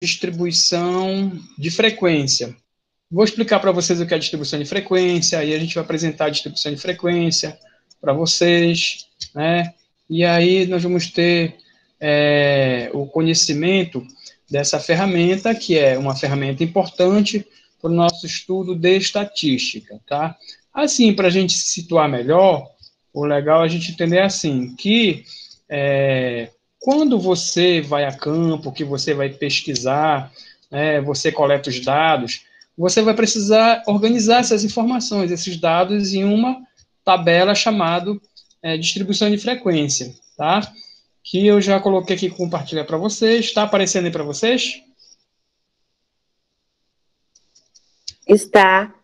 distribuição de frequência. Vou explicar para vocês o que é a distribuição de frequência, aí a gente vai apresentar a distribuição de frequência para vocês, né? E aí nós vamos ter o conhecimento dessa ferramenta, que é uma ferramenta importante para o nosso estudo de estatística, tá? Assim, para a gente se situar melhor, o legal é a gente entender assim, que quando você vai a campo, que você vai pesquisar, você coleta os dados, você vai precisar organizar essas informações, esses dados, em uma tabela chamada distribuição de frequência, tá? Que eu já coloquei aqui compartilhar para vocês. Está aparecendo aí para vocês? Está.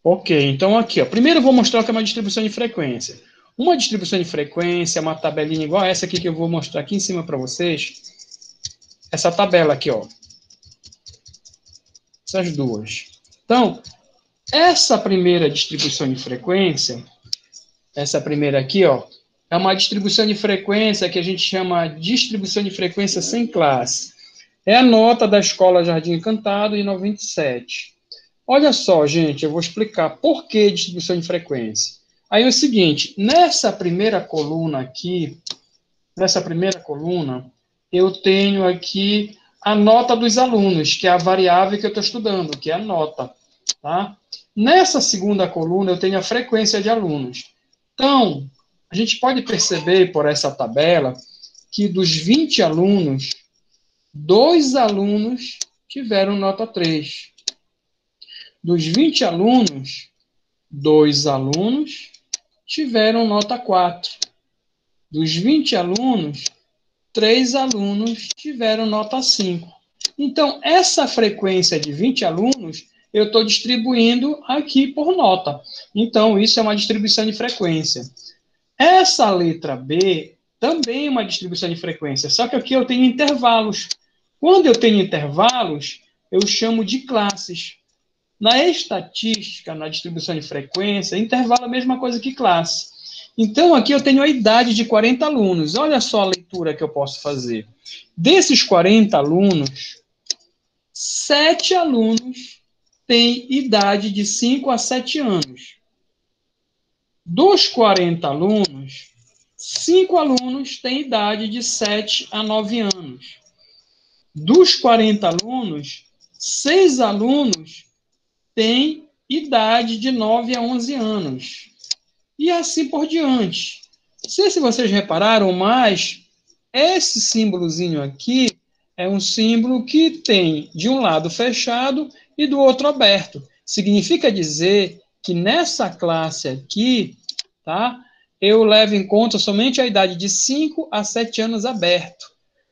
Ok, então aqui, ó. Primeiro eu vou mostrar o que é uma distribuição de frequência. Uma distribuição de frequência é uma tabelinha igual a essa aqui que eu vou mostrar aqui em cima para vocês. Essa tabela aqui, ó. Essas duas. Então, essa primeira distribuição de frequência, essa primeira aqui, ó, é uma distribuição de frequência que a gente chama distribuição de frequência sem classe. É a nota da Escola Jardim Encantado em 97. Olha só, gente, eu vou explicar por que distribuição de frequência. Aí é o seguinte, nessa primeira coluna aqui, eu tenho aqui a nota dos alunos, que é a variável que eu estou estudando, que é a nota, tá? Nessa segunda coluna, eu tenho a frequência de alunos. Então, a gente pode perceber por essa tabela que dos 20 alunos, 2 alunos tiveram nota 3. Dos 20 alunos, 2 alunos tiveram nota 4. Dos 20 alunos, 3 alunos tiveram nota 5. Então, essa frequência de 20 alunos, eu estou distribuindo aqui por nota. Então, isso é uma distribuição de frequência. Essa letra B também é uma distribuição de frequência, só que aqui eu tenho intervalos. Quando eu tenho intervalos, eu chamo de classes. Na estatística, na distribuição de frequência, intervalo é a mesma coisa que classe. Então, aqui eu tenho a idade de 40 alunos. Olha só a leitura que eu posso fazer. Desses 40 alunos, 7 alunos têm idade de 5 a 7 anos. Dos 40 alunos, 5 alunos têm idade de 7 a 9 anos. Dos 40 alunos, 6 alunos têm idade de 9 a 11 anos. E assim por diante. Não sei se vocês repararam, mas esse símbolozinho aqui é um símbolo que tem de um lado fechado e do outro aberto. Significa dizer que nessa classe aqui, tá, eu levo em conta somente a idade de 5 a 7 anos aberto.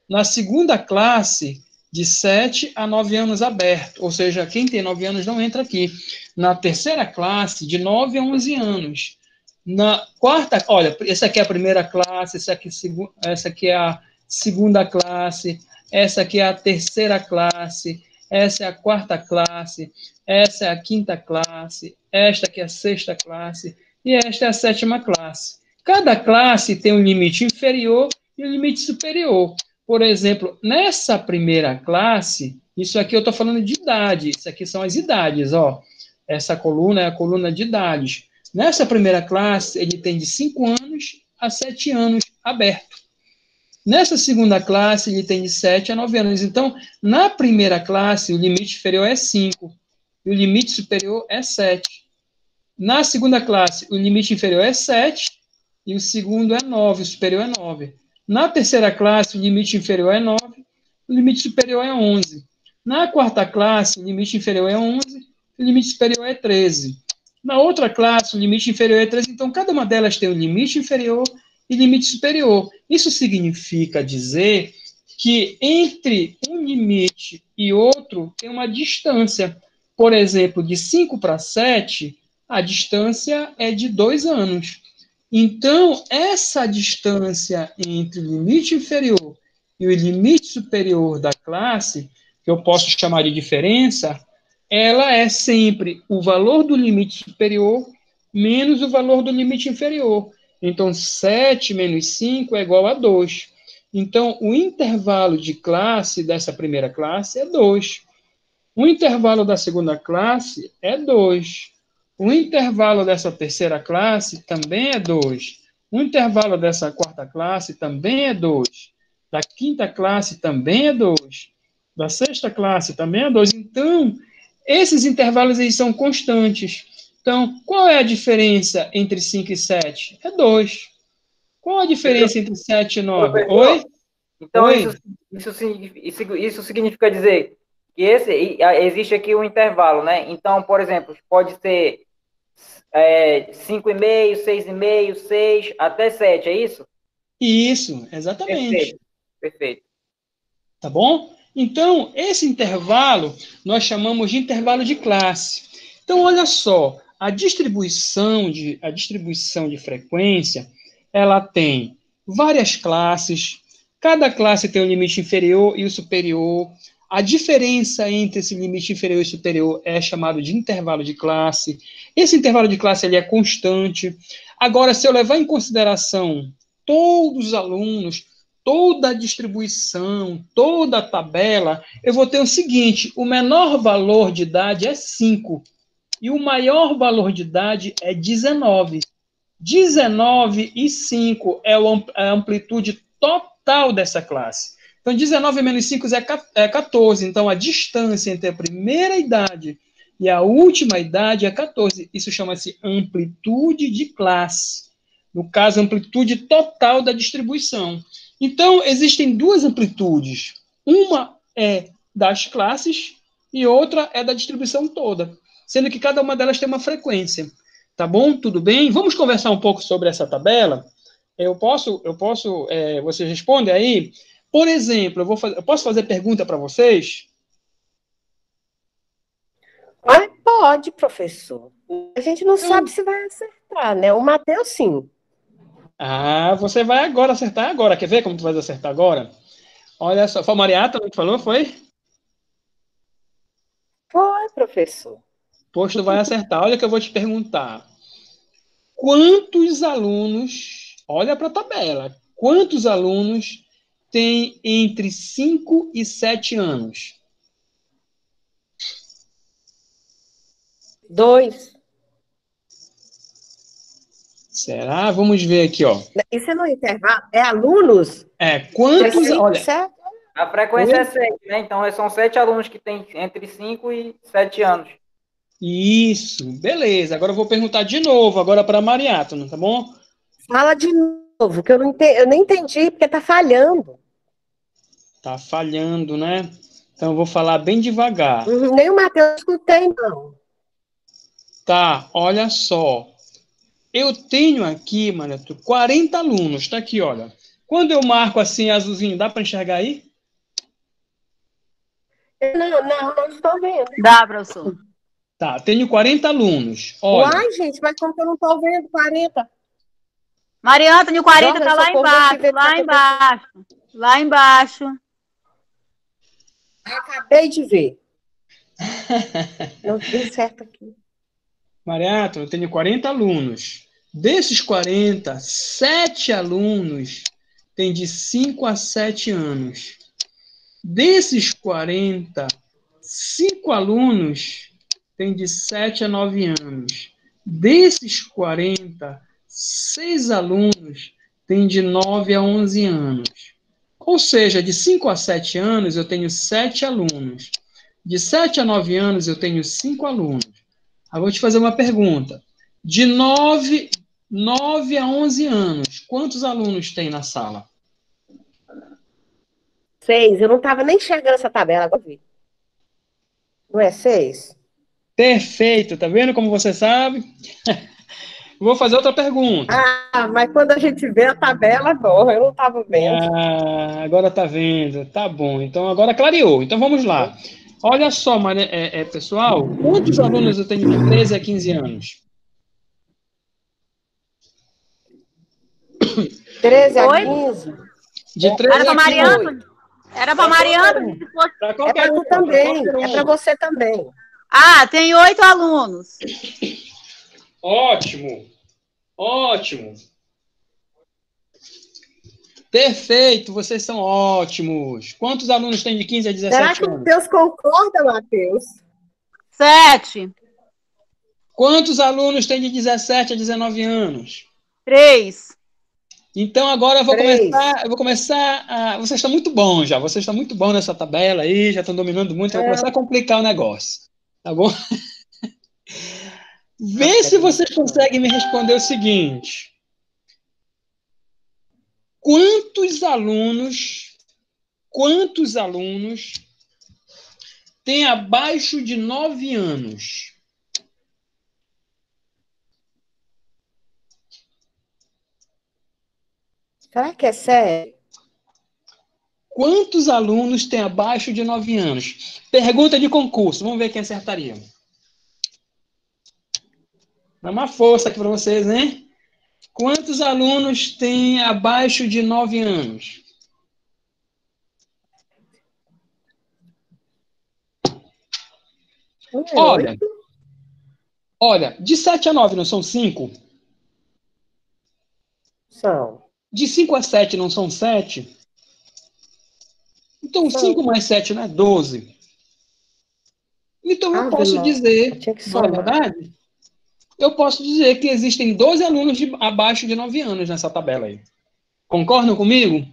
Na segunda classe, de 7 a 9 anos aberto, ou seja, quem tem 9 anos não entra aqui. Na terceira classe, de 9 a 11 anos. Na quarta, olha, essa aqui é a primeira classe, essa aqui é a segunda classe, essa aqui é a terceira classe, essa é a quarta classe, essa é a quinta classe, esta aqui é a sexta classe e esta é a sétima classe. Cada classe tem um limite inferior e um limite superior. Por exemplo, nessa primeira classe, isso aqui eu estou falando de idade, isso aqui são as idades, ó. Essa coluna é a coluna de idades. Nessa primeira classe, ele tem de 5 anos a 7 anos aberto. Nessa segunda classe, ele tem de 7 a 9 anos. Então, na primeira classe, o limite inferior é 5 e o limite superior é 7. Na segunda classe, o limite inferior é 7 e o segundo é 9, o superior é 9. Na terceira classe, o limite inferior é 9, o limite superior é 11. Na quarta classe, o limite inferior é 11, o limite superior é 13. Na outra classe, o limite inferior é 13. Então, cada uma delas tem um limite inferior e limite superior. Isso significa dizer que entre um limite e outro tem uma distância. Por exemplo, de 5 para 7, a distância é de 2 anos. Então, essa distância entre o limite inferior e o limite superior da classe, que eu posso chamar de diferença, ela é sempre o valor do limite superior menos o valor do limite inferior. Então, 7 menos 5 é igual a 2. Então, o intervalo de classe dessa primeira classe é 2. O intervalo da segunda classe é 2. O intervalo dessa terceira classe também é 2. O intervalo dessa quarta classe também é 2. Da quinta classe também é 2. Da sexta classe também é 2. Então, esses intervalos eles são constantes. Então, qual é a diferença entre 5 e 7? É 2. Qual a diferença entre 7 e 9? Professor, Oi? então Oi? isso significa dizer que existe aqui um intervalo, né? Então, por exemplo, pode ser 5,5, 6,5, 6 até 7, é isso? Isso, exatamente. Perfeito, perfeito. Tá bom? Então, esse intervalo nós chamamos de intervalo de classe. Então, olha só, a distribuição de frequência, ela tem várias classes, cada classe tem um limite inferior e o superior. A diferença entre esse limite inferior e superior é chamado de intervalo de classe. Esse intervalo de classe ele é constante. Agora, se eu levar em consideração todos os alunos, toda a distribuição, toda a tabela, eu vou ter o seguinte: o menor valor de idade é 5 e o maior valor de idade é 19. 19 e 5 é a amplitude total dessa classe. Então, 19 menos 5 é 14. Então, a distância entre a primeira idade e a última idade é 14. Isso chama-se amplitude de classe. No caso, amplitude total da distribuição. Então, existem duas amplitudes. Uma é das classes e outra é da distribuição toda, sendo que cada uma delas tem uma frequência. Tá bom? Tudo bem? Vamos conversar um pouco sobre essa tabela? Vocês respondem aí? Por exemplo, eu posso fazer pergunta para vocês? Pode, professor. A gente não Então, sabe se vai acertar, né? O Matheus, sim. você vai agora acertar agora. Quer ver como tu vai acertar agora? Olha só, foi a Mariata que falou, foi? Foi, professor. Pois tu vai acertar. Olha que eu vou te perguntar. Quantos alunos, olha para a tabela, quantos alunos têm entre 5 e 7 anos? 2. Será? Vamos ver aqui, ó. Isso é no intervalo? É alunos? Quantos, 5, olha, 7? A frequência é 7, né? Então, são 7 alunos que têm entre 5 e 7 anos. isso, beleza. Agora eu vou perguntar de novo, agora para a Mariátona, tá bom? Fala de novo, que eu nem entendi, porque tá falhando. Tá falhando, né? Então eu vou falar bem devagar. Nem o Matheus escutei, não. Tá, olha só. Eu tenho aqui, Mariato, 40 alunos, tá aqui, olha. Quando eu marco assim azulzinho, dá para enxergar aí? Não estou vendo. Dá, professor. Tá, tenho 40 alunos. Olha. Uai, gente, mas como que eu não estou vendo 40? Maria Antônio, 40 Joga, tá lá socorro, embaixo, deixa eu ver lá o que embaixo. Lá embaixo. acabei de ver. Não deu certo aqui. Mariato, eu tenho 40 alunos. Desses 40, 7 alunos têm de 5 a 7 anos. Desses 40, 5 alunos têm de 7 a 9 anos. Desses 40, 6 alunos têm de 9 a 11 anos. Ou seja, de 5 a 7 anos eu tenho 7 alunos. De 7 a 9 anos eu tenho 5 alunos. Aí vou te fazer uma pergunta. De 9 a 11 anos, quantos alunos tem na sala? 6. Eu não estava nem enxergando essa tabela, agora vi. Não é 6? Perfeito, tá vendo como você sabe? Vou fazer outra pergunta. Ah, mas quando a gente vê a tabela, não, eu não estava vendo. Agora tá vendo. Tá bom. Então agora clareou. Então vamos lá. Olha só, pessoal, quantos alunos eu tenho de 13 a 15 anos? 13 a Oi? 15? De 13 Era a para 15. Mariana? Era para Mariana? Para É qualquer para um. tu também, Pra qualquer é um. para você também. Ah, tem 8 alunos. Ótimo. Ótimo. Perfeito, vocês são ótimos. Quantos alunos tem de 15 a Será 17 que o anos? Matheus concorda, Matheus? 7. Quantos alunos tem de 17 a 19 anos? 3. Então agora Três. eu vou começar a. Vocês estão muito bons já, vocês estão muito bons nessa tabela aí, já estão dominando muito, eu vou começar a complicar o negócio. Tá bom? Vê se vocês conseguem me responder o seguinte. Quantos alunos têm abaixo de 9 anos? Será que é sério? Quantos alunos têm abaixo de 9 anos? Pergunta de concurso, vamos ver quem acertaria. Dá uma força aqui para vocês, né? Quantos alunos têm abaixo de 9 anos? Olha, de 7 a 9 não são 5? São. De 5 a 7 não são 7? Então, 5 mais 7 não é 12? Então, eu posso dizer, não é verdade? Eu posso dizer que existem 12 alunos abaixo de 9 anos nessa tabela aí. Concordam comigo?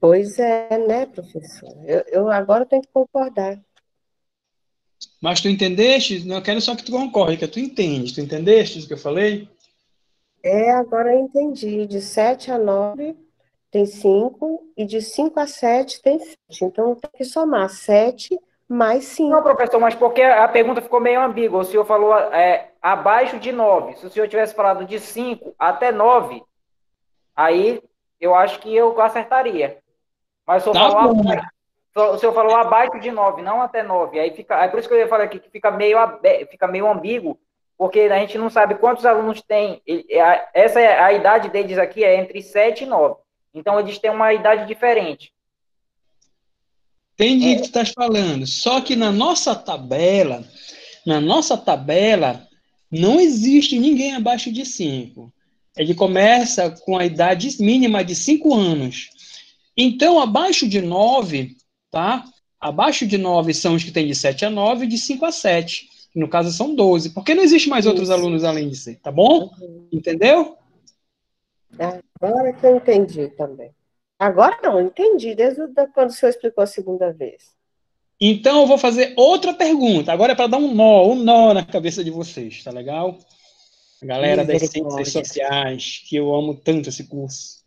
Pois é, né, professor? Eu agora tenho que concordar. Mas tu entendeste? Não, eu quero só que tu concorde, que tu entende. Tu entendeste o que eu falei? Agora eu entendi. De 7 a 9 tem 5, e de 5 a 7 tem 7. Então, tem que somar 7 mais 5. Não, professor, mas porque a pergunta ficou meio ambígua. O senhor falou abaixo de 9. Se o senhor tivesse falado de 5 até 9, aí eu acho que eu acertaria. Mas o senhor falou abaixo de 9, não até 9. Aí por isso que eu ia falar aqui que fica meio ambíguo, porque a gente não sabe quantos alunos tem. A idade deles aqui é entre 7 e 9. Então, eles têm uma idade diferente. Entendi o que tu estás falando. Só que na nossa tabela, não existe ninguém abaixo de 5. Ele começa com a idade mínima de 5 anos. Então, abaixo de 9, tá? Abaixo de 9 são os que têm de 7 a 9 e de 5 a 7. No caso, são 12. Porque não existe mais outros alunos além de ser, tá bom? Entendeu? Agora que eu entendi também. Agora não, eu entendi, desde quando o senhor explicou a segunda vez. Então, eu vou fazer outra pergunta. Agora é para dar um nó na cabeça de vocês, tá legal? A galera das ciências sociais, que eu amo tanto esse curso.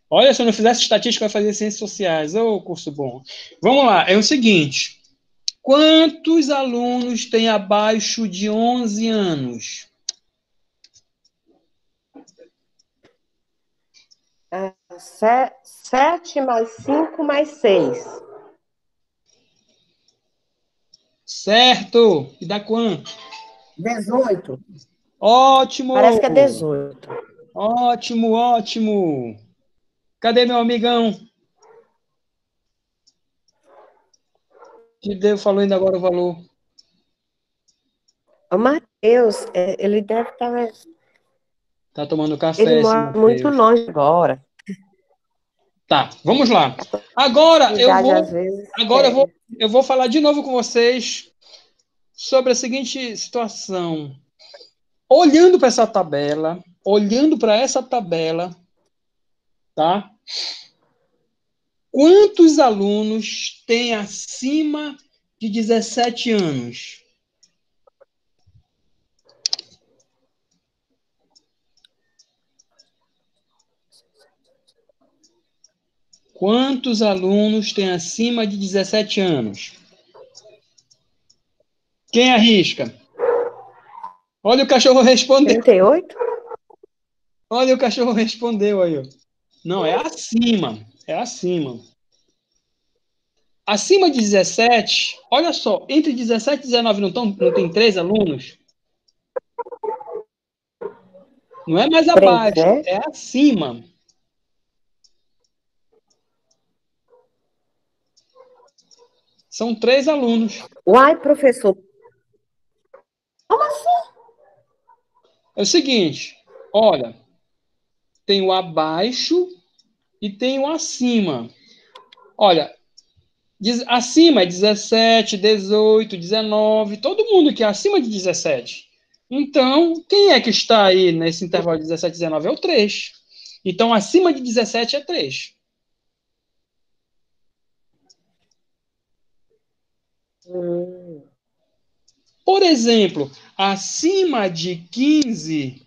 Olha, se eu não fizesse estatística, eu ia fazer ciências sociais. Ô, curso bom. Vamos lá, é o seguinte. Quantos alunos têm abaixo de 11 anos? 7 mais 5 mais 6. Certo. E dá quanto? 18. Ótimo. Parece que é 18. Ótimo, ótimo. Cadê meu amigão? Que Deus falou ainda agora o valor. O Matheus, ele deve estar... Tá tomando café. Ele mora muito longe agora. Tá, vamos lá. Agora eu vou falar de novo com vocês sobre a seguinte situação. Olhando para essa tabela, tá? Quantos alunos têm acima de 17 anos? Quantos alunos têm acima de 17 anos? Quem arrisca? Olha o cachorro respondeu. 38? Olha o cachorro respondeu aí. Não, é acima. É acima. Acima de 17, olha só, entre 17 e 19 não tem 3 alunos? Não é mais abaixo, é acima. São 3 alunos. Uai, professor. Como assim? É o seguinte, olha, tem o abaixo e tem o acima. Olha, acima é 17, 18, 19, todo mundo que é acima de 17. Então, quem é que está aí nesse intervalo de 17 e 19? É o 3. Então, acima de 17 é 3. Por exemplo, acima de 15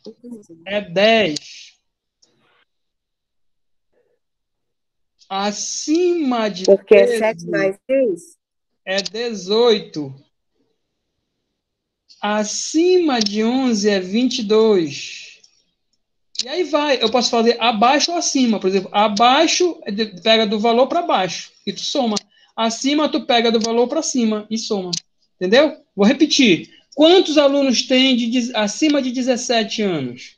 é 10. Acima de Porque é 7 13 mais 6? é 18. Acima de 11 é 22. E aí vai. Eu posso fazer abaixo ou acima. Por exemplo, abaixo pega do valor para baixo e tu soma. Acima tu pega do valor para cima e soma. Entendeu? Vou repetir. Quantos alunos tem acima de 17 anos?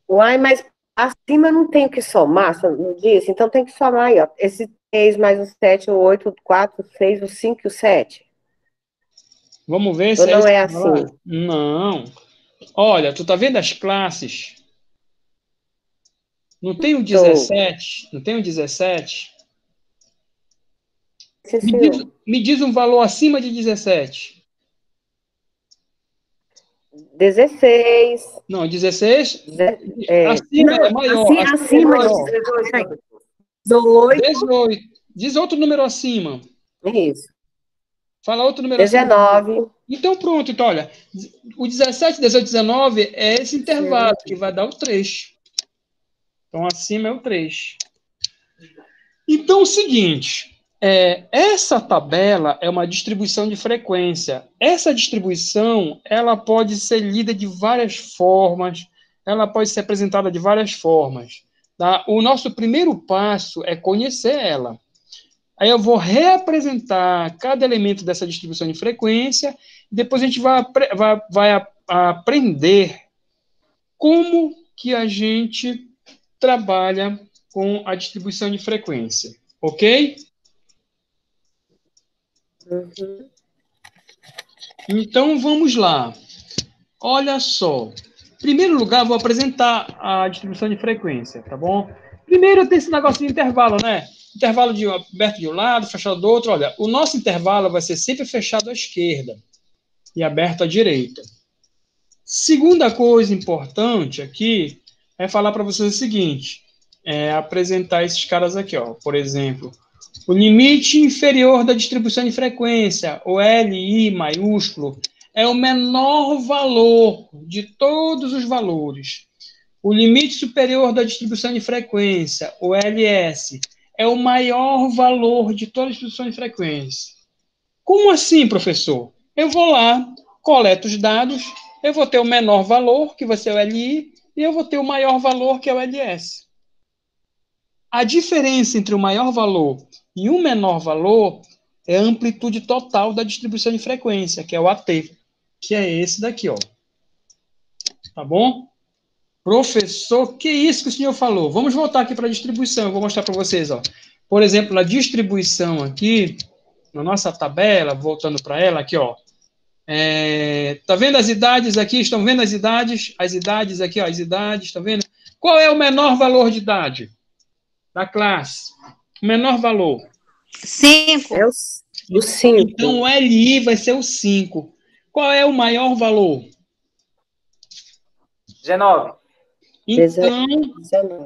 Uai, mas acima não tem o que somar, não disse? Então tem que somar aí, ó. Esse 3 mais o 7, o 8, o 4, o 6, o 5 e o 7. Vamos ver Ou se é não isso é que vai lá. assim? Não. Olha, tu tá vendo as classes? Não tem o Tô. 17? Não tem o 17? Sim, Me diz, senhor. me diz um valor acima de 17. 16. Não, 16. Acima é Não, maior. Acima é acima de maior. 18. 18. Diz outro número acima. Isso. Fala outro número acima. 19. Então, pronto. Então, olha, o 17, 18, 19 é esse intervalo que vai dar o 3. Então, acima é o 3. Então, é o seguinte, essa tabela é uma distribuição de frequência. Essa distribuição, ela pode ser lida de várias formas, ela pode ser apresentada de várias formas. Tá? O nosso primeiro passo é conhecer ela. Aí eu vou reapresentar cada elemento dessa distribuição de frequência, e depois a gente vai aprender como que a gente trabalha com a distribuição de frequência, ok? Uhum. Então, vamos lá. Olha só. Em primeiro lugar, vou apresentar a distribuição de frequência, tá bom? Primeiro tem esse negócio de intervalo, né? Intervalo aberto de um lado, fechado do outro. Olha, o nosso intervalo vai ser sempre fechado à esquerda e aberto à direita. Segunda coisa importante aqui é falar para vocês o seguinte, apresentar esses caras aqui, ó. Por exemplo, o limite inferior da distribuição de frequência, o LI maiúsculo, é o menor valor de todos os valores. O limite superior da distribuição de frequência, o LS, é o maior valor de toda a distribuição de frequência. Como assim, professor? Eu vou lá, coleto os dados, eu vou ter o menor valor, que vai ser o LI, e eu vou ter o maior valor, que é o LS. A diferença entre o maior valor e o menor valor é a amplitude total da distribuição de frequência, que é o AT, que é esse daqui, ó. Tá bom? Professor, que isso que o senhor falou? Vamos voltar aqui para a distribuição, eu vou mostrar para vocês, ó. Por exemplo, na distribuição aqui, na nossa tabela, voltando para ela aqui, ó. Tá vendo as idades aqui? Estão vendo as idades? As idades aqui, ó, as idades, tá vendo? Qual é o menor valor de idade da classe? O menor valor. 5. É o 5. Então, o LI vai ser o 5. Qual é o maior valor? 19.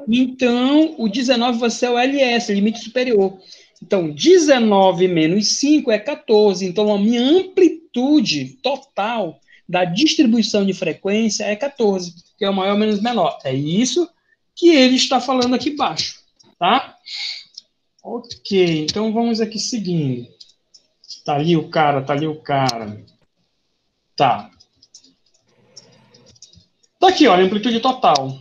Então, o 19 vai ser o LS, limite superior. Então, 19 menos 5 é 14. Então, a minha amplitude total da distribuição de frequência é 14, que é o maior menos menor. É isso que ele está falando aqui embaixo, tá? Ok, então vamos aqui seguindo. Tá ali o cara, tá ali o cara. Tá. Tá aqui, olha, amplitude total.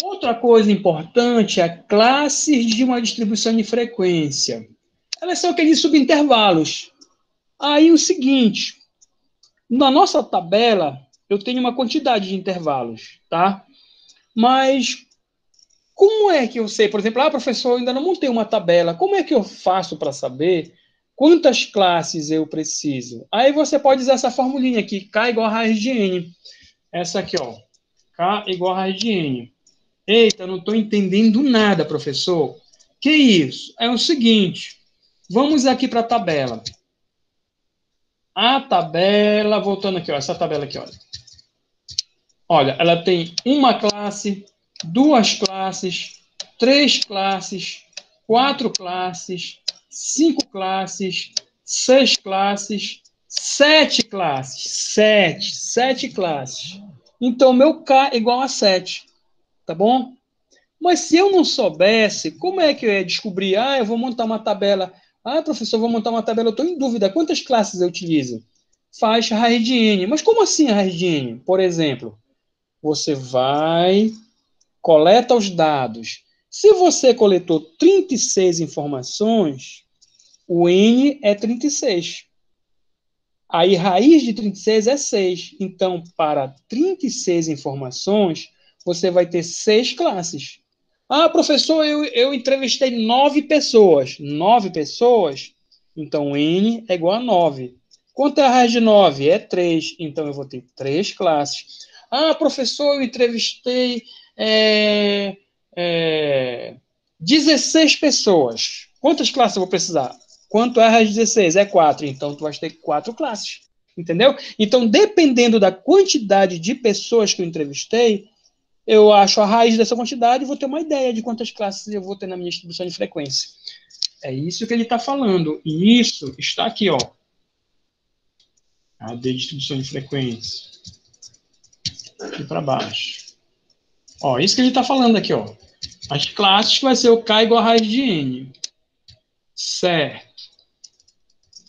Outra coisa importante é classes de uma distribuição de frequência. Elas são aqueles subintervalos. Aí o seguinte, na nossa tabela, eu tenho uma quantidade de intervalos, tá? Mas como é que eu sei? Por exemplo, professor, eu ainda não montei uma tabela. Como é que eu faço para saber Quantas classes eu preciso? Aí você pode usar essa formulinha aqui, K igual a raiz de N. Essa aqui, ó. K igual a raiz de N. Eita, não estou entendendo nada, professor. Que isso? É o seguinte, vamos aqui para a tabela. A tabela, voltando aqui, ó, essa tabela aqui, olha. Olha, ela tem uma classe, 2 classes, 3 classes, 4 classes, 5 classes, 6 classes, 7 classes. 7 classes. Então, meu K é igual a 7. Tá bom? Mas se eu não soubesse, como é que eu ia descobrir? Ah, eu vou montar uma tabela. Ah, professor, eu vou montar uma tabela. Eu estou em dúvida. Quantas classes eu utilizo? Faz raiz de N. Mas como assim a raiz de N? Por exemplo, você vai, coleta os dados. Se você coletou 36 informações, o N é 36. Aí, raiz de 36 é 6. Então, para 36 informações, você vai ter 6 classes. Ah, professor, eu entrevistei 9 pessoas. 9 pessoas? Então, N é igual a 9. Quanto é a raiz de 9? É 3. Então, eu vou ter 3 classes. Ah, professor, eu entrevistei 16 pessoas. Quantas classes eu vou precisar? Quanto é a raiz de 16? É 4. Então, tu vai ter 4 classes. Entendeu? Então, dependendo da quantidade de pessoas que eu entrevistei, eu acho a raiz dessa quantidade e vou ter uma ideia de quantas classes eu vou ter na minha distribuição de frequência. É isso que ele está falando. E isso está aqui, ó. A de distribuição de frequência. Aqui para baixo. Ó, isso que ele está falando aqui, ó. As classes que vai ser o K igual a raiz de N. Certo.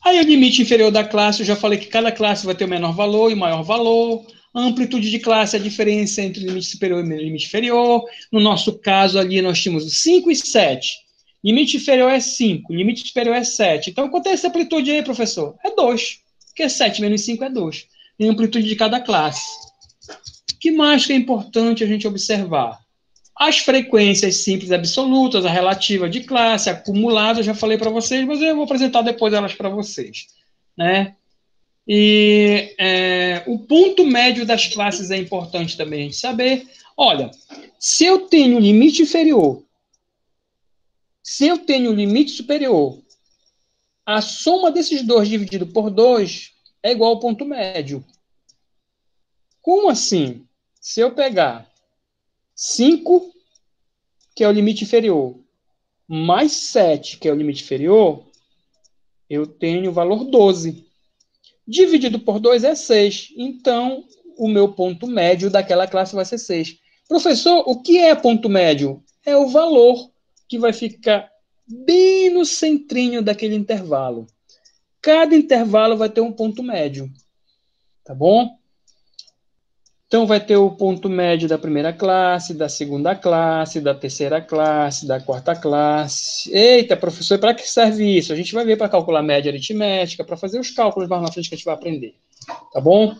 Aí o limite inferior da classe, eu já falei que cada classe vai ter o menor valor e o maior valor. A amplitude de classe é a diferença entre o limite superior e o limite inferior. No nosso caso ali, nós tínhamos 5 e 7. Limite inferior é 5, limite superior é 7. Então, quanto é essa amplitude aí, professor? É 2. Porque 7 menos 5 é 2. E a amplitude de cada classe. O que mais que é importante a gente observar? As frequências simples absolutas, a relativa de classe, acumulada, eu já falei para vocês, mas eu vou apresentar depois elas para vocês. Né? E o ponto médio das classes é importante também a gente saber. Olha, se eu tenho limite inferior, se eu tenho limite superior, a soma desses dois dividido por 2 é igual ao ponto médio. Como assim? Se eu pegar 5, que é o limite inferior, mais 7, que é o limite inferior, eu tenho o valor 12. Dividido por 2 é 6. Então, o meu ponto médio daquela classe vai ser 6. Professor, o que é ponto médio? É o valor que vai ficar bem no centrinho daquele intervalo. Cada intervalo vai ter um ponto médio. Tá bom? Então, vai ter o ponto médio da primeira classe, da segunda classe, da terceira classe, da quarta classe. Eita, professor, para que serve isso? A gente vai ver para calcular média aritmética, para fazer os cálculos mais na frente que a gente vai aprender. Tá bom?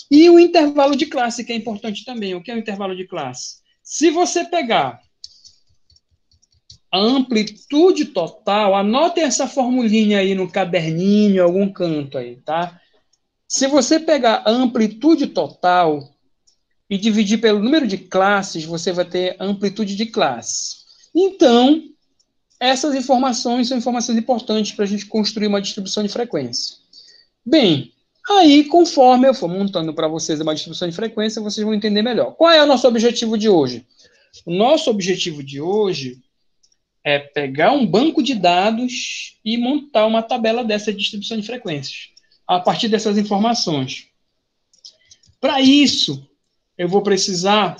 E o intervalo de classe, que é importante também. O que é o intervalo de classe? Se você pegar a amplitude total, anotem essa formulinha aí no caderninho, em algum canto aí, tá? Se você pegar a amplitude total e dividir pelo número de classes, você vai ter a amplitude de classe. Então, essas informações são informações importantes para a gente construir uma distribuição de frequência. Bem, aí, conforme eu for montando para vocês uma distribuição de frequência, vocês vão entender melhor. Qual é o nosso objetivo de hoje? O nosso objetivo de hoje é pegar um banco de dados e montar uma tabela dessa distribuição de frequências, a partir dessas informações. Para isso, eu vou precisar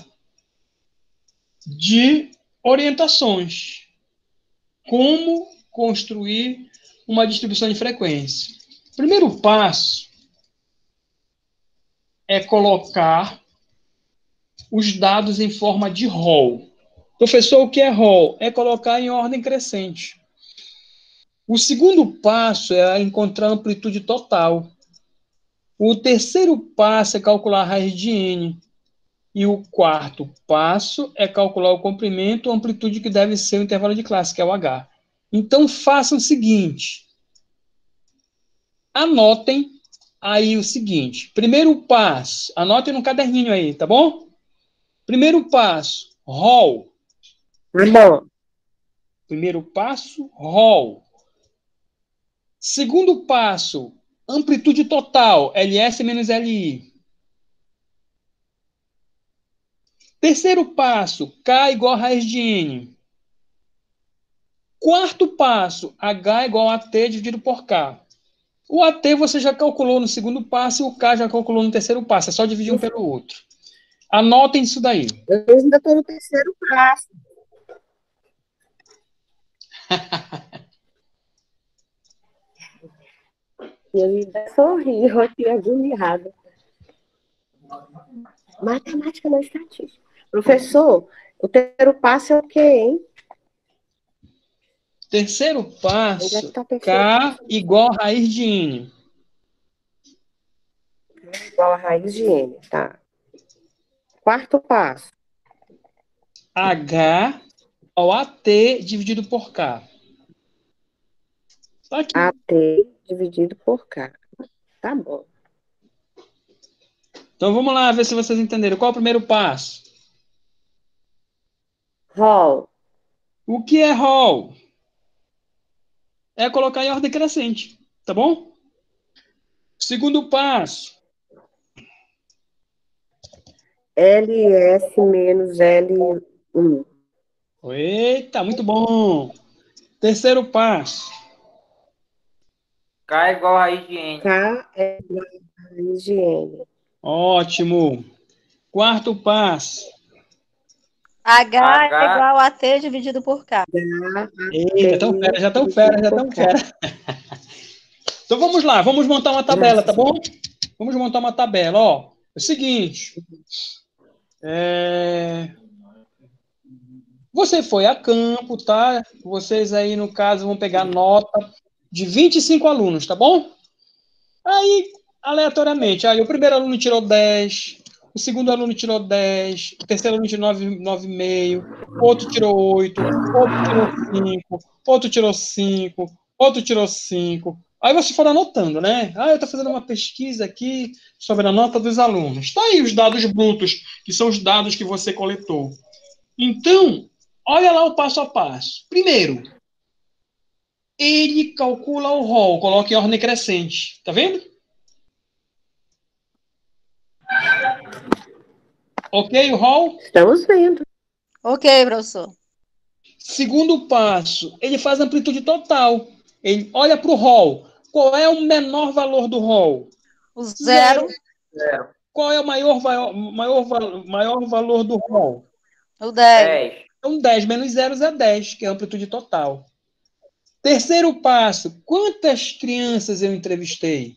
de orientações. Como construir uma distribuição de frequência? Primeiro passo é colocar os dados em forma de rol. Professor, o que é rol? É colocar em ordem crescente. O segundo passo é encontrar a amplitude total. O terceiro passo é calcular a raiz de N. E o quarto passo é calcular o comprimento ou amplitude que deve ser o intervalo de classe, que é o H. Então, façam o seguinte. Anotem aí o seguinte. Primeiro passo, anotem no caderninho aí, tá bom? Primeiro passo, rol. Tá bom. Primeiro passo, rol. Segundo passo, amplitude total, LS menos LI. Terceiro passo, K igual a raiz de N. Quarto passo, H igual a T dividido por K. O AT você já calculou no segundo passo e o K já calculou no terceiro passo. É só dividir um pelo outro. Anotem isso daí. Eu ainda estou no terceiro passo. E eu ainda sorri, eu aqui agoniada. Matemática não é estatística. Professor, o terceiro passo é o quê, hein? Terceiro Onde é que passo, tá o terceiro K passo? igual a raiz de N. Igual a raiz de N, tá. Quarto passo. H ao AT dividido por K. Tá aqui. AT dividido por K. Tá bom. Então vamos lá ver se vocês entenderam. Qual é o primeiro passo? Rol. O que é rol? É colocar em ordem crescente, tá bom? Segundo passo, LS menos L1. eita, muito bom. Terceiro passo, K igual a raiz de N. K é igual a raiz de N. ótimo. Quarto passo, H é H. igual a T dividido por K. eita, tão fera, já tão fera, já tão fera. Então vamos lá, vamos montar uma tabela, tá bom? Vamos montar uma tabela, ó. É o seguinte, você foi a campo, tá? Vocês aí, no caso, vão pegar nota de 25 alunos, tá bom? Aí, aleatoriamente, aí o primeiro aluno tirou 10, o segundo aluno tirou 10, o terceiro aluno tirou 9,5, outro tirou 8, outro tirou 5, outro tirou 5, outro tirou 5. Aí vocês foram anotando, né? Ah, eu estou fazendo uma pesquisa aqui sobre a nota dos alunos. Está aí os dados brutos, que são os dados que você coletou. Então, olha lá o passo a passo. Primeiro, ele calcula o rol, coloca em ordem crescente. Tá vendo? Ok, o rol? Estamos vendo. Ok, professor. Segundo passo, ele faz amplitude total. Ele olha para o rol. Qual é o menor valor do rol? O zero. Qual é o maior valor do rol? O 10. 10. Então, 10 menos 0 é 10, que é a amplitude total. Terceiro passo, quantas crianças eu entrevistei?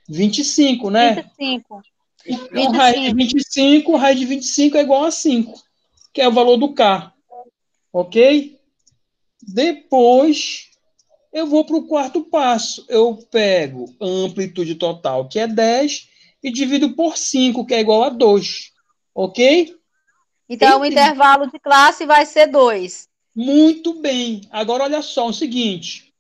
25, né? 25. Então, raiz de 25, raiz de 25 é igual a 5, que é o valor do K. Ok? Depois, eu vou para o quarto passo. Eu pego a amplitude total, que é 10, e divido por 5, que é igual a 2. Ok? Então, o intervalo de classe vai ser 2. Muito bem. Agora, olha só o seguinte.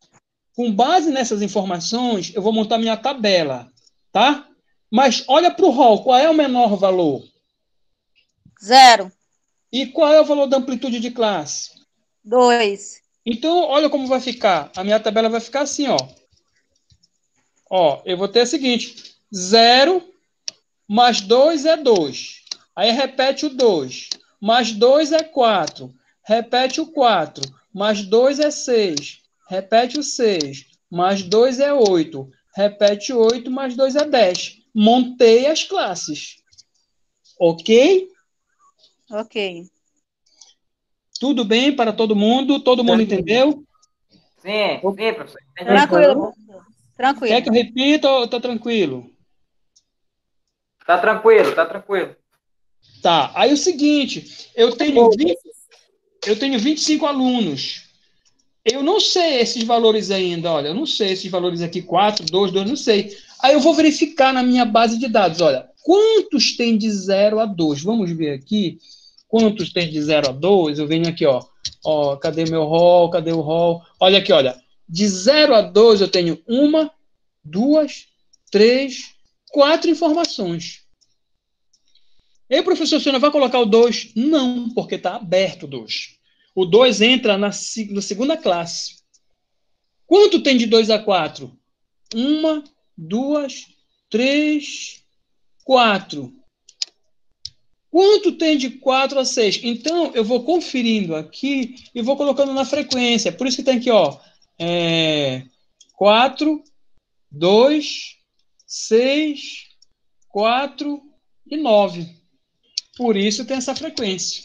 Com base nessas informações, eu vou montar minha tabela, tá? Mas olha para o rol. Qual é o menor valor? 0. E qual é o valor da amplitude de classe? 2. Então, olha como vai ficar. A minha tabela vai ficar assim, ó. Ó, eu vou ter o seguinte. 0 mais 2 é 2. Aí repete o 2. Mais 2 é 4. Repete o 4. Mais 2 é 6. Repete o 6. Mais 2 é 8. Repete o 8. Mais 2 é 10. Montei as classes. Ok? Ok. Tudo bem para todo mundo? Todo mundo entendeu? Sim, professor. Entendi. Tranquilo, Uhum. professor. Quer Tranquilo. que eu repita ou tá tranquilo? Tá tranquilo, tá tranquilo. Tá. Aí o seguinte, eu tenho 25 alunos. Eu não sei esses valores ainda, olha, eu não sei esses valores aqui, 4, 2, 2, não sei. Aí eu vou verificar na minha base de dados, olha, quantos tem de 0 a 2? Vamos ver aqui, quantos tem de 0 a 2? Eu venho aqui, ó, cadê meu rol, cadê o rol? Olha aqui, olha, de 0 a 2 eu tenho 1, 2, 3, 4 informações. E aí, professor, você não vai colocar o 2? Não, porque está aberto o 2. O 2 entra na segunda classe. Quanto tem de 2 a 4? 1, 2, 3, 4. Quanto tem de 4 a 6? Então, eu vou conferindo aqui e vou colocando na frequência. Por isso que tem aqui, ó, 4, 2, 6, 4 e 9. Por isso tem essa frequência.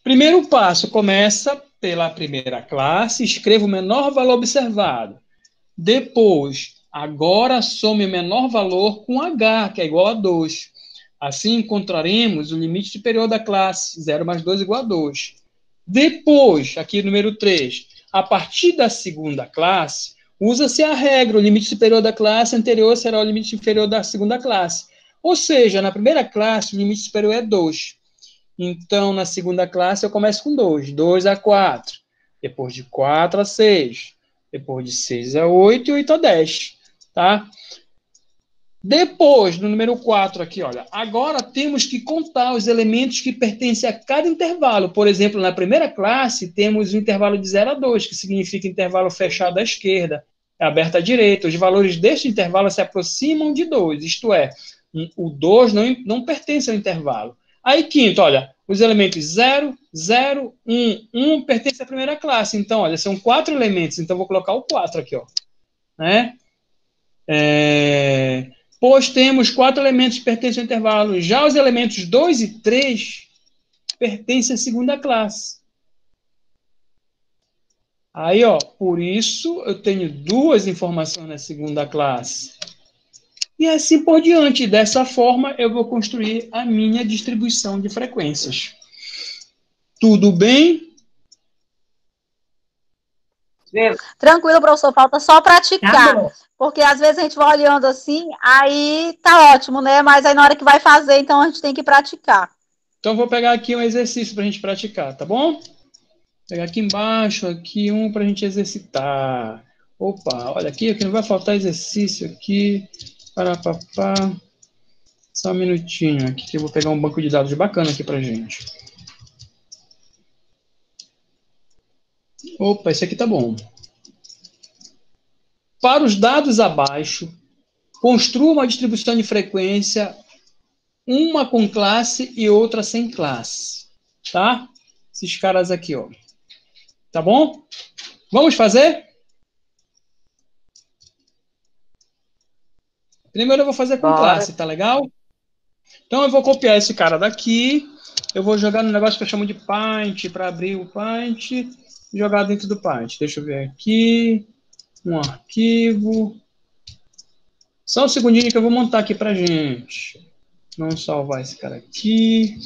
Primeiro passo, começa pela primeira classe, escreva o menor valor observado. Depois, agora some o menor valor com H, que é igual a 2. Assim, encontraremos o limite superior da classe, 0 mais 2 igual a 2. Depois, aqui número 3, a partir da segunda classe, usa-se a regra, o limite superior da classe anterior será o limite inferior da segunda classe. Ou seja, na primeira classe, o limite superior é 2. Então, na segunda classe, eu começo com 2. 2 a 4. Depois de 4 a 6. Depois de 6 a 8 e 8 a 10. Tá? Depois, no número 4 aqui, olha. Agora temos que contar os elementos que pertencem a cada intervalo. Por exemplo, na primeira classe, temos o intervalo de 0 a 2, que significa intervalo fechado à esquerda, aberto à direita. Os valores deste intervalo se aproximam de 2, isto é, o 2 não pertence ao intervalo. Aí, quinto, olha, os elementos 0, 0, 1, 1 pertencem à primeira classe. Então, olha, são 4 elementos. Então, vou colocar o 4 aqui, ó. Né? Pois temos 4 elementos que pertencem ao intervalo. Já os elementos 2 e 3 pertencem à segunda classe. Aí, ó, por isso eu tenho 2 informações na segunda classe. E assim por diante. Dessa forma, eu vou construir a minha distribuição de frequências. Tudo bem? Tranquilo, professor, falta só praticar. Porque às vezes a gente vai olhando assim, aí tá ótimo, né? Mas aí na hora que vai fazer, então a gente tem que praticar. Então, vou pegar aqui um exercício para a gente praticar, tá bom? Vou pegar aqui embaixo, aqui um para a gente exercitar. Opa, olha aqui não vai faltar exercício aqui. Parapapá. Só um minutinho aqui, que eu vou pegar um banco de dados bacana aqui pra gente. Opa, esse aqui tá bom. Para os dados abaixo, construa uma distribuição de frequência, uma com classe e outra sem classe. Tá? Esses caras aqui, ó. Tá bom? Vamos fazer? Primeiro eu vou fazer com classe, tá legal? Então eu vou copiar esse cara daqui, eu vou jogar no negócio que eu chamo de Paint, para abrir o Paint e jogar dentro do Paint. Deixa eu ver aqui, um arquivo. Só um segundinho que eu vou montar aqui pra gente. Vamos salvar esse cara aqui.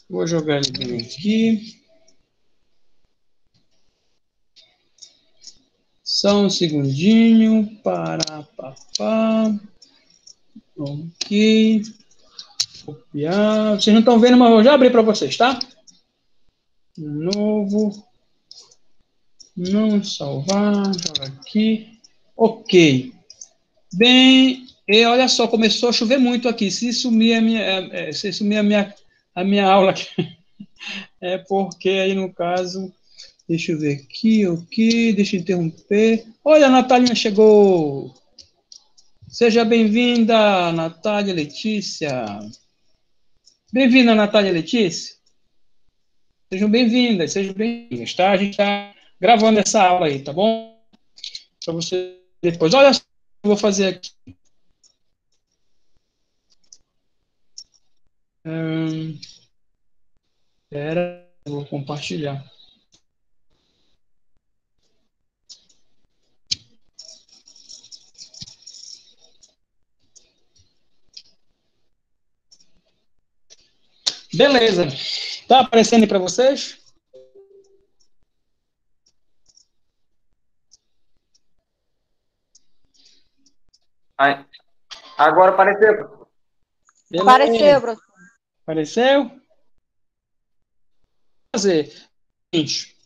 Vou jogar ele bem aqui. Só um segundinho. Parapapá. Ok. Copiar. Vocês não estão vendo, mas eu já abri para vocês, tá? Novo. Não salvar. Joga aqui. Ok. Bem, e olha só, começou a chover muito aqui. Se sumir a minha aula aqui, é porque aí no caso, deixa eu ver aqui, ok, deixa eu interromper. Olha, a Natália chegou. Seja bem-vinda, Natália Letícia. Bem-vinda, Natália Letícia. Sejam bem-vindas, tá? A gente está gravando essa aula aí, tá bom? Para você depois. Olha só, eu vou fazer aqui. Espera, vou compartilhar. Beleza. Tá aparecendo aí para vocês? Agora apareceu. Beleza. Apareceu, professor. Apareceu? Vou fazer o seguinte.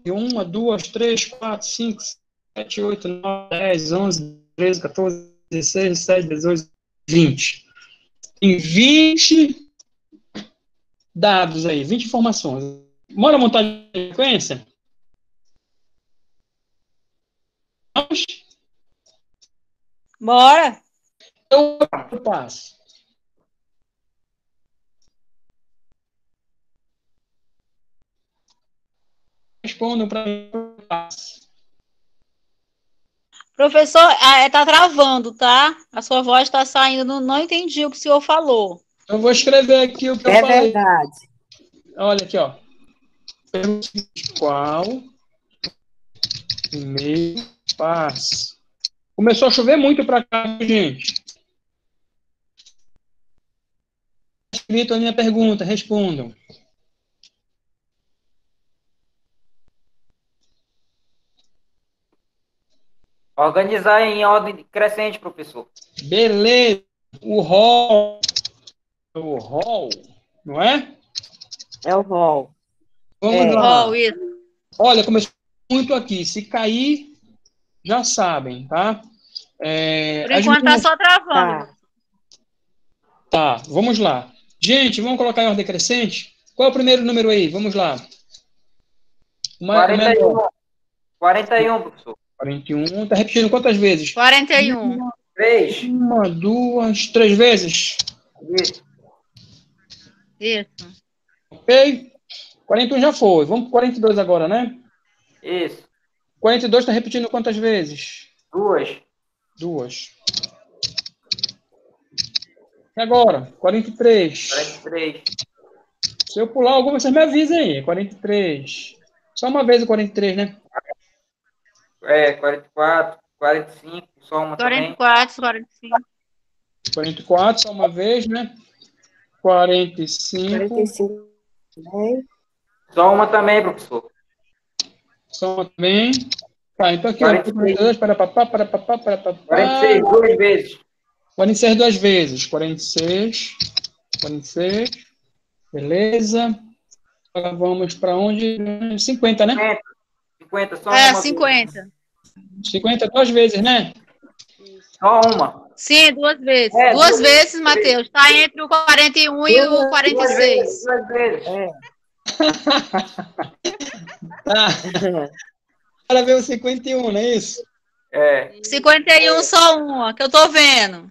1, 2, 3, 4, 5, 7, 8, 9, 10, 11, 13, 14, 16, 17, 18, 20. Tem 20 dados aí, 20 informações. Bora montar a sequência? Vamos? Bora. Eu passo. Respondam para mim. Professor, tá travando, tá? A sua voz está saindo, não entendi o que o senhor falou. Eu vou escrever aqui o que eu É falei. verdade. Olha aqui, ó. Pergunta qual primeiro passo? Começou a chover muito para cá, gente. Escrito a minha pergunta, respondam. Organizar em ordem crescente, professor. Beleza. O rol, não é? É o rol. Vamos lá. Oh, isso. Olha, começou muito aqui. Se cair, já sabem, tá? Por As enquanto meninas... tá só travando. Tá, vamos lá. Gente, vamos colocar em ordem crescente? Qual é o primeiro número aí? Vamos lá. O 41. 41, professor. 41. Tá repetindo quantas vezes? 41. 3. 1, 2, 3 vezes. Isso. Isso. Ok? 41 já foi. Vamos para 42 agora, né? Isso. 42 está repetindo quantas vezes? 2. 2. E agora? 43. 43. Se eu pular alguma, vocês me avisem aí. 43. Só uma vez o 43, né? 44, 45, só uma também. 44, 45. 44, só uma vez, né? 45. 45. Só uma também, professor. Só uma também. Tá, então aqui, 46. 42, para 46, 2 vezes. 46 duas vezes. 46. 46. Beleza. Agora vamos para onde? 50, né? 50, só uma 50. vez. 50 duas vezes, né? Só uma. Sim, 2 vezes. Duas vezes, Matheus. Está entre o 41 e o 46. Duas vezes. Tá. Agora vem o 51, não é isso? 51 só uma, que eu tô vendo.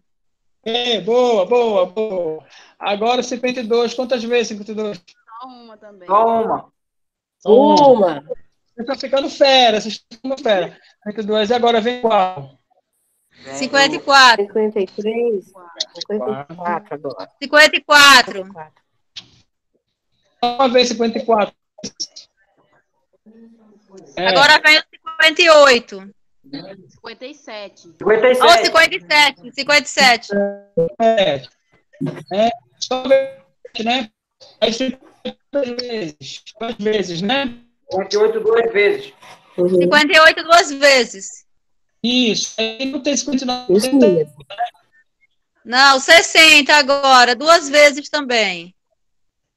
Boa. Agora 52, quantas vezes 52? Só uma também. Só uma. Uma. Vocês estão ficando fera, vocês estão ficando fera. 52, e agora vem qual? 54. 53. 54 agora. 54. Uma vez 54. Agora vem o 58. 57. 57. Ou 57. 57. Só vez, né? Aí 2 vezes, né? 58, 2 vezes. 58 2 vezes. Isso. Aí não tem 59. Isso mesmo. Não, 60 agora. 2 vezes também.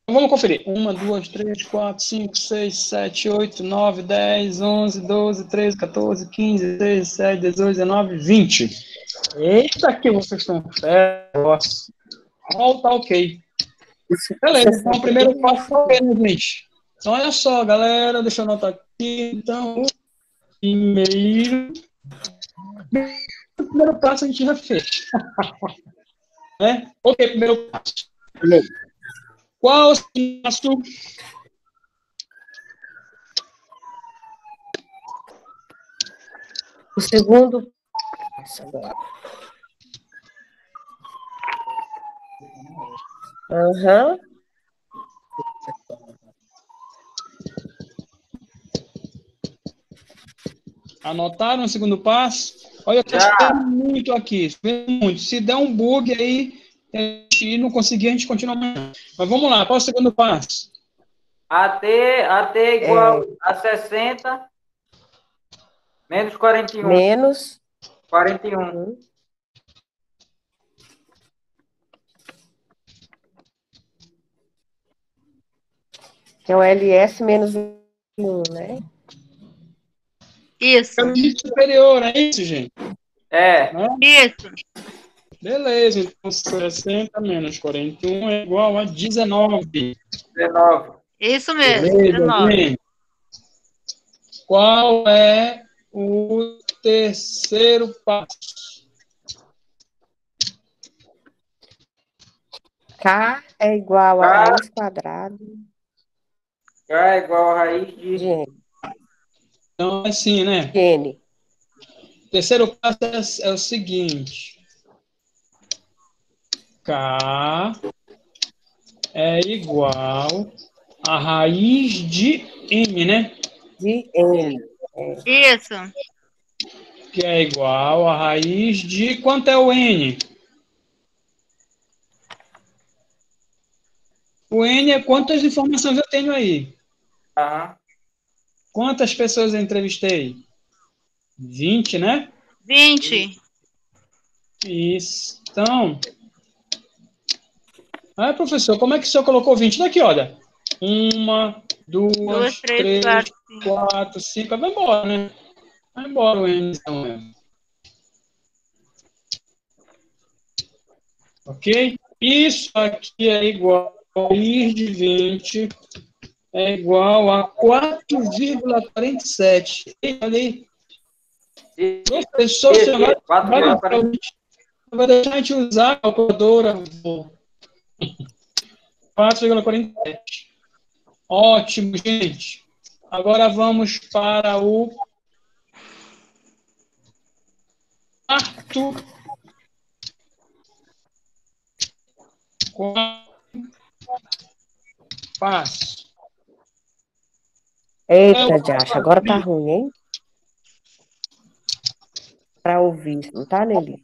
Vamos conferir. 1, 2, 3, 4, 5, 6, 7, 8, 9, 10, 11, 12, 13, 14, 15, 16, 17, 18, 19, 20. Eita, que vocês estão férias. Tá ok. Beleza, então o primeiro passo é o gente. Então, olha só, galera, deixa eu anotar aqui. Então, o primeiro passo a gente já fez. Né? Ok, primeiro passo. Qual o passo? O segundo passo agora. Aham. Anotaram o segundo passo? Olha, eu estou muito aqui. Muito. Se der um bug aí, a gente não conseguir, a gente continua amanhã. Mas vamos lá, qual é o segundo passo? AT igual a 60 menos 41. Menos 41. que é o LS menos 1, né? Isso. É o dígito superior, é isso, gente? É. Né? Isso. Beleza, então 60 menos 41 é igual a 19. 19. Isso mesmo, Beleza, 19. gente. Qual é o terceiro passo? K é igual a raiz quadrada K é igual a raiz de de N. Então, é assim, né? N. O terceiro passo é o seguinte. K é igual a raiz de M, né? De N. Isso. Que é igual a raiz de... Quanto é o N? O N é quantas informações eu tenho aí. Aham. Quantas pessoas eu entrevistei? 20, né? 20. Isso. Então... Ah, professor, como é que o senhor colocou 20? Daqui, olha. 1, 2, 2, 3, 3, 4, 5. 4, 5. Vai embora, né? Vai embora o N, então. Ok? Isso aqui é igual a raiz de 20 é igual a 4,47. Olha aí. Professor, você vai deixar a gente usar a calculadora. 4,47. Ótimo, gente. Agora vamos para o quarto passo. Eita, Jacha, agora tá ruim, hein? Para ouvir, não tá, Nelly?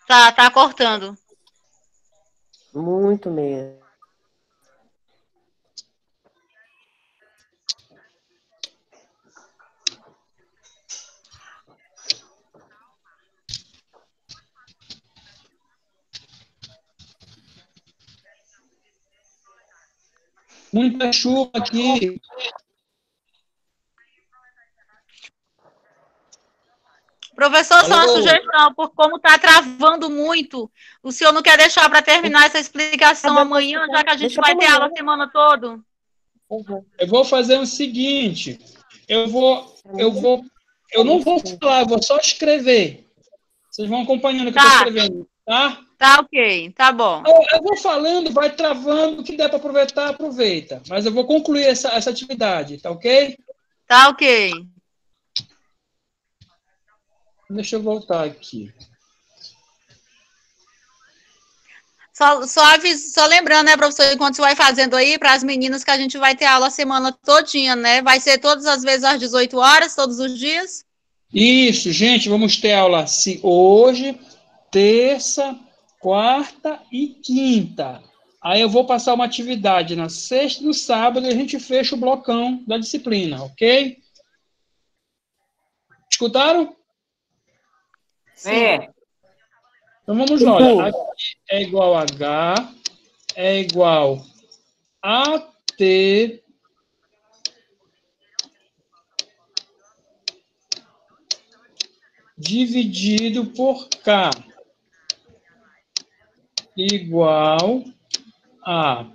Tá cortando. Muito mesmo. Muita chuva aqui. Professor, só uma Alô? sugestão, por como está travando muito, o senhor não quer deixar para terminar essa explicação amanhã, já que a gente vai ter aula a semana toda? Eu vou fazer o seguinte, eu não vou falar, eu vou só escrever. Vocês vão acompanhando o que eu estou escrevendo, tá? Tá ok, tá bom. Eu vou falando, vai travando, o que der para aproveitar, aproveita. Mas eu vou concluir essa atividade, tá ok? Tá ok. Deixa eu voltar aqui. Só lembrando, né, professor, enquanto você vai fazendo aí, para as meninas que a gente vai ter aula a semana todinha, né? Vai ser todas as vezes às 18 horas, todos os dias? Isso, gente, vamos ter aula hoje, terça, quarta e quinta. Aí eu vou passar uma atividade na sexta e no sábado e a gente fecha o blocão da disciplina, ok? Escutaram? Sim. Então vamos lá. Olha. Aqui é igual a H, é igual a T dividido por K igual a...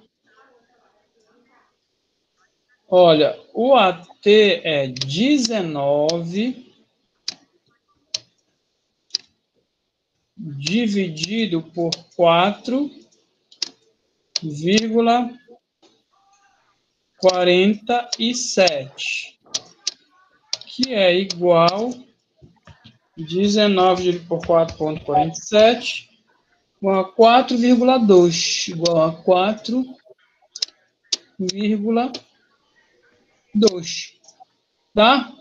Olha, o AT é 19 dividido por 4,47, que é igual 19 dividido por 4,47, igual a 4,2, igual a 4,2, tá?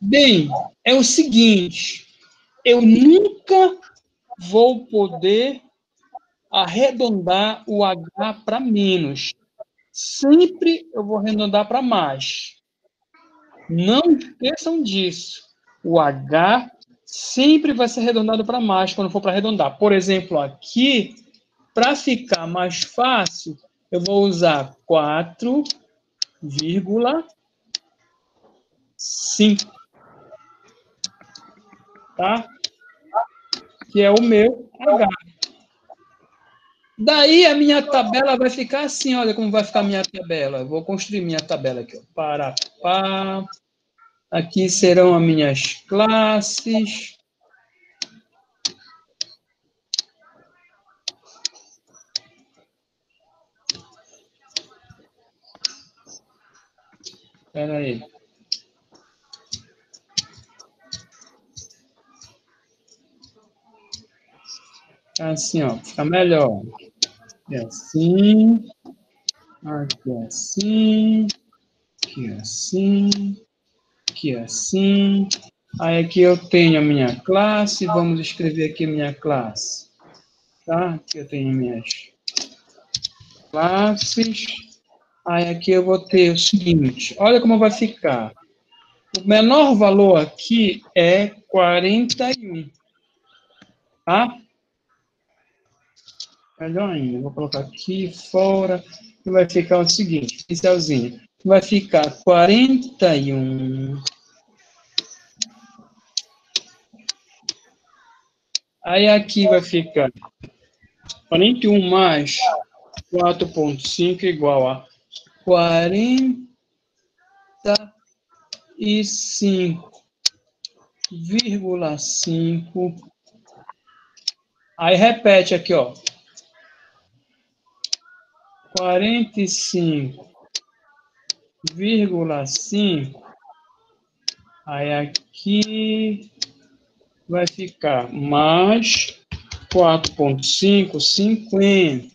Bem, é o seguinte, eu nunca vou poder arredondar o H para menos. Sempre eu vou arredondar para mais. Não esqueçam disso. O H sempre vai ser arredondado para mais quando for para arredondar. Por exemplo, aqui, para ficar mais fácil, eu vou usar 4,5. tá? Que é o meu H. Daí a minha tabela vai ficar assim, olha como vai ficar a minha tabela. Eu vou construir minha tabela aqui, ó. Pá. Aqui serão as minhas classes. Espera aí. Assim, ó, fica melhor. Aqui assim. Aqui assim. Aqui assim. Aqui assim. Aí aqui eu tenho a minha classe. Vamos escrever aqui minha classe. Tá? Aqui eu tenho minhas classes. Aí aqui eu vou ter o seguinte. Olha como vai ficar. O menor valor aqui é 41. Tá? Melhor ainda. Vou colocar aqui fora. E vai ficar o seguinte. Pincelzinho. Vai ficar 41. Aí aqui vai ficar 41 mais 4,5 igual a 45,5. Aí repete aqui, ó. 45,5. Aí aqui vai ficar mais 4,5, 50.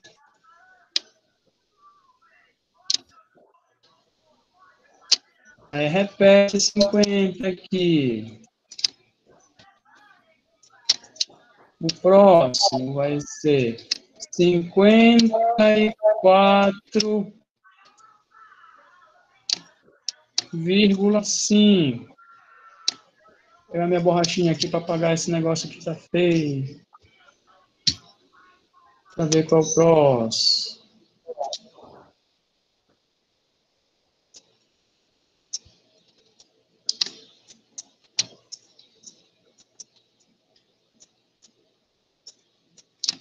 Aí repete 50 aqui. O próximo vai ser 54,5. Vou pegar minha borrachinha aqui para apagar esse negócio que tá feio. Para ver qual é o próximo.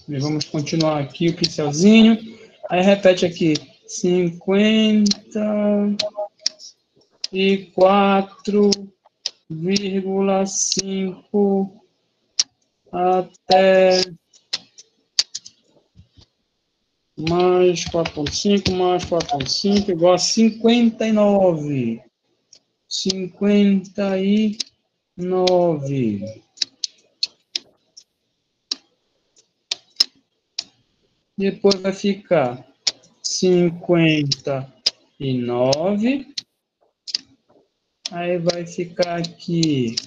E vamos continuar aqui o pincelzinho. Aí repete aqui. 54,5 até mais 4,5 mais 4,5 igual a 59. 59. Depois vai ficar 59. Aí vai ficar aqui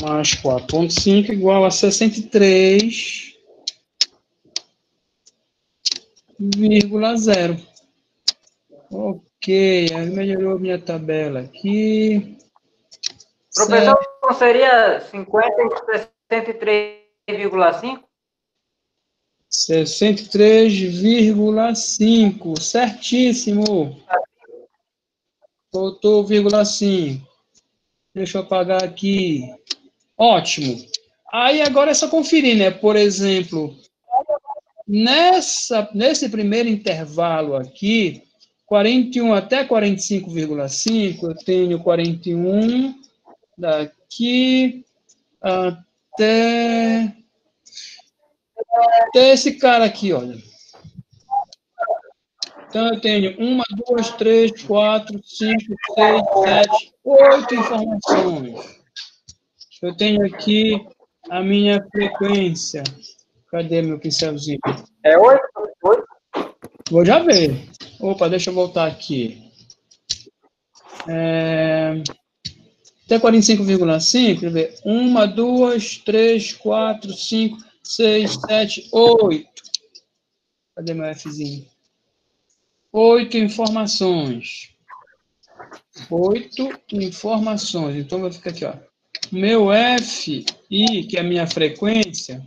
mais 4,5 igual a 63,0. Ok, aí melhorou minha tabela aqui. Professor, não seria 50 e 63,5? 63,5, certíssimo. Faltou 0,5. Deixa eu apagar aqui. Ótimo. Aí agora é só conferir, né? Por exemplo, nesse primeiro intervalo aqui, 41 até 45,5, eu tenho 41 daqui até esse cara aqui, olha. Então, eu tenho 1, 2, 3, 4, 5, 6, 7, 8 informações. Eu tenho aqui a minha frequência. Cadê meu pincelzinho? É 8? Vou já ver. Opa, deixa eu voltar aqui. Até 45,5, deixa eu ver. 1, 2, 3, 4, 5, 6, 7, 8. Cadê meu Fzinho? 8 informações. 8 informações. Então, vai ficar aqui, ó. Meu Fi, que é a minha frequência,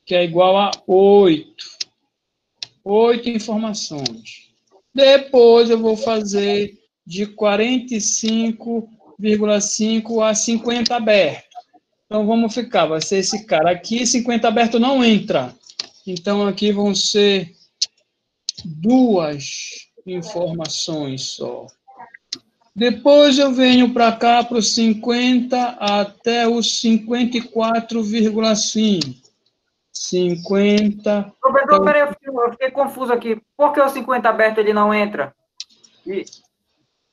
que é igual a 8. 8 informações. Depois, eu vou fazer de 45,5 a 50 aberto. Então, vai ser esse cara aqui, 50 aberto não entra. Então, aqui vão ser 2 informações só. Depois eu venho para cá, para os 50 até os 54,5. 50... Professor, peraí, eu fiquei confuso aqui. Por que o 50 aberto ele não entra?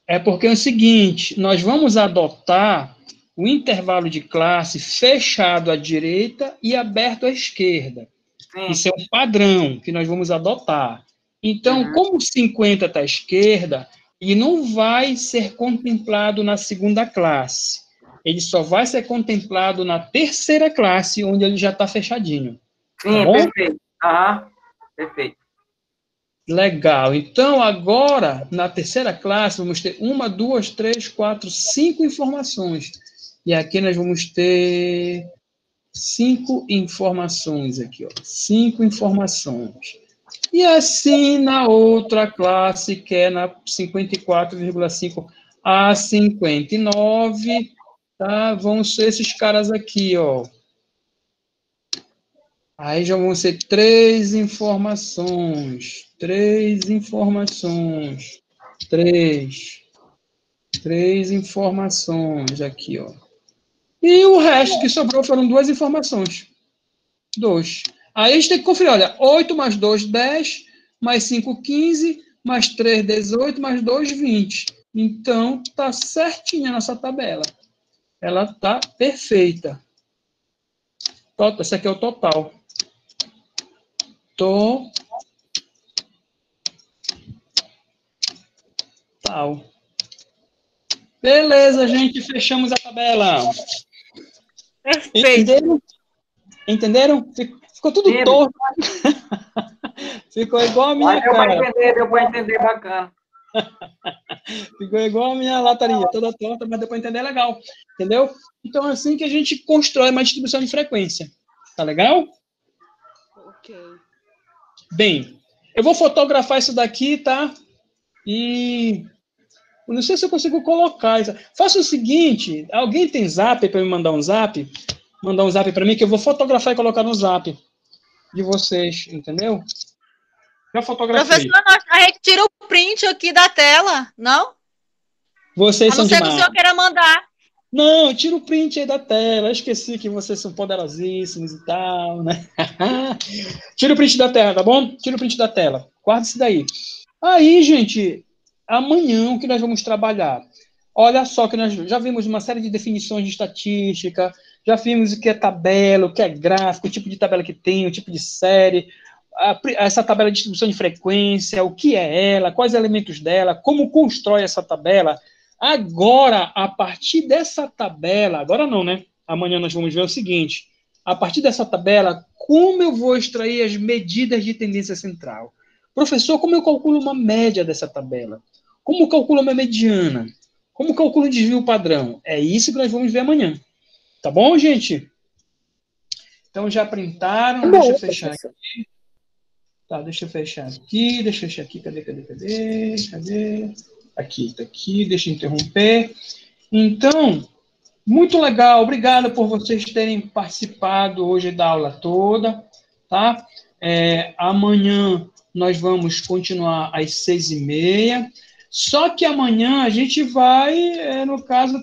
É porque é o seguinte, nós vamos adotar o intervalo de classe fechado à direita e aberto à esquerda. Sim. Isso é um padrão que nós vamos adotar. Então, como o 50 está à esquerda, ele não vai ser contemplado na segunda classe. Ele só vai ser contemplado na terceira classe, onde ele já está fechadinho. Sim, tá bom? Perfeito. Perfeito. Legal. Então, agora, na terceira classe, vamos ter 1, 2, 3, 4, 5 informações. E aqui nós vamos ter 5 informações aqui, ó. 5 informações. E assim, na outra classe, que é na 54,5 a 59, tá? Vão ser esses caras aqui, ó. Aí já vão ser 3 informações. 3 informações. 3 informações aqui, ó. E o resto que sobrou foram 2 informações. 2. Aí a gente tem que conferir, olha, 8 mais 2, 10, mais 5, 15, mais 3, 18, mais 2, 20. Então, tá certinha a nossa tabela. Ela tá perfeita. Esse aqui é o total. Total. Beleza, gente, fechamos a tabela. Perfeito. Entenderam? Ficou tudo torto. Ficou igual a minha cara. Deu para entender, bacana. Ficou igual a minha lataria, toda torta, mas deu para entender legal. Entendeu? Então, é assim que a gente constrói uma distribuição de frequência. Tá legal? Ok. Bem, eu vou fotografar isso daqui, tá? E... eu não sei se eu consigo colocar isso. Faça o seguinte, alguém tem zap para me mandar um zap? Mandar um zap para mim, que eu vou fotografar e colocar no zap de vocês, entendeu? Já fotografei. Professor, a gente tira o print aqui da tela, não? Vocês são demais. A não ser que o senhor queira mandar. Não, tira o print aí da tela. Eu esqueci que vocês são poderosíssimos e tal, né? Tira o print da tela, tá bom? Tira o print da tela. Guarda isso daí. Aí, gente, amanhã o que nós vamos trabalhar? Olha só que nós já vimos uma série de definições de estatística, já vimos o que é tabela, o que é gráfico, o tipo de tabela que tem, o tipo de série, essa tabela de distribuição de frequência, o que é ela, quais elementos dela, como constrói essa tabela. Agora, a partir dessa tabela, agora não, né? Amanhã nós vamos ver o seguinte, a partir dessa tabela, como eu vou extrair as medidas de tendência central? Professor, como eu calculo uma média dessa tabela? Como eu calculo uma mediana? Como calculo o desvio padrão? É isso que nós vamos ver amanhã. Tá bom, gente? Então, já printaram? Deixa eu fechar aqui. Tá, deixa eu fechar aqui. Cadê? Aqui, tá aqui, deixa eu interromper. Então, muito legal. Obrigado por vocês terem participado hoje da aula toda, tá? Amanhã nós vamos continuar às 6h30. Só que amanhã a gente vai, no caso,